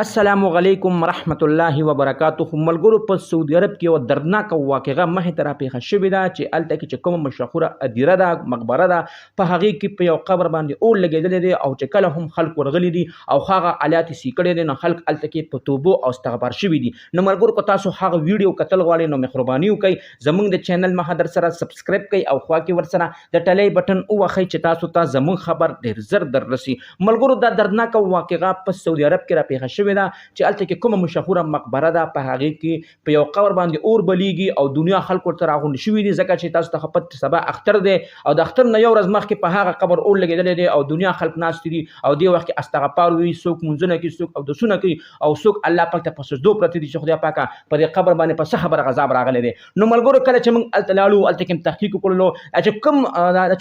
السلام علیکم ورحمت الله وبرکاته. ملګرو په سعودي عرب کې یو دردناکه واقعه مخې ته راپېښه شوې ده چې هلته کې چې کومه مشهوره ادیره ده، مقبره ده، په هغې کې په یو قبر باندې اور لګېدلی دی او چې کله هم خلک ورغلي دي او هغه آلات یې سي کړی دی، نو خلک هلته کې په توبو او استغفار شوي دي. نو ملګرو که تاسو هغه ویډیو کتل غواړئ نو مهرباني وکړئ زموږ د چینل مخه در سره سبسکرایب کړئ او خوا کې ورسره د ټلۍ بټن ووهئ چې تاسو ته زموږ خبر ډېر زر در رسي. ملګرو دا دردناکه واقعه په سعودي عرب کې راپېښه شوې ده چې هلته کې کومه مشهوره مقبره ده، په هغې کې په یو قبر باندې اور بلیږي او دنیا خلک ورته راغونډ شوي دي، ځکه چې تاسو ته ښه پته سبا اختر دی او د اختر نه یو ورځ مخکې په هغه قبر اور لګېدلی دی او دنیا خلک ناست دي او دې وخت کې استغفار وي، څوک مونځونه کوي، څوک اودسونه کوي او څوک الله پاک ته په سجدو پرته دي چې خدای پاکه په دې قبر باندې په څه خبره عذاب راغلی دی. نو ملګرو کله چې موږ هلته لاړو، هلته کې هم تحقیق وکړلو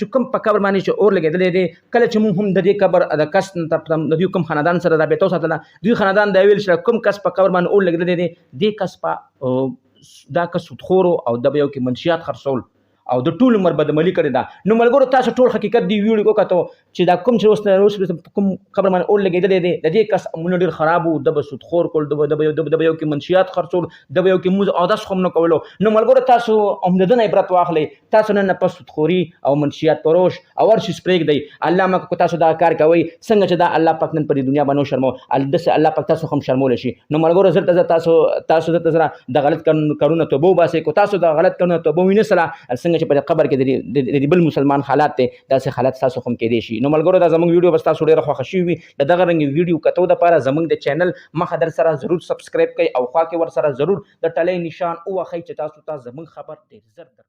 چې کوم په قبر باندې چې اور لګېدلی دی، کله چې موږ هم د دې قبر د کس د دوی کوم خاندان سره رابطه وساتله، دوی خاندان دا ویل چې کوم کس په قبر باندې اور لګېدلی دی، دې کس په دا کس سودخور او د به یو کې منشیات خرڅول او د ټول عمر بدعملي کړې ده. نو ملګرو تاسو ټول حقیقت دی ویډیو وکتو چې دا کوم چې اوس کوم قبر باندې اور لګېدلی دی، د دې کس عملونه ډېر خراب وو، د به سودخور کول، د به یو کې منشیات خرڅول، د به یو کې مونځ اودس هم نه کولو. نو ملګرو تاسو هم د ده نه عبرت واخلئ، تاسو نن نه پس سودخوري او منشیات فروش او هر شي پرېږدئ. الله مه که تاسو دغه کار کوئ څنګه چې دا الله پاک نن په دې دنیا باندې وشرمو، داسې الله پاک تاسو هم شرمولی شي. نو ملګرو زر ته تاسو دلته سره د غلط کارونه توبه وباسئ. که تاسو د غلط کارونه توبه ونیسله، څنګه چې په دې قبر کې د بل مسلمان حالات دی، داسې حالات تاسو هم کېدی شي. نو ملګرو دا زموږ ویډیو بس تاسو ډېره خوښه شوي وي، د دغه رنګې ویډیو کتو دپاره زموږ د چینل مخه در سره ضرور سبسکرایب کړئ او خوا کې ورسره ضرور د ټلۍ نشان ووهئ چې تاسو ته زموږ خبر ډېر زر در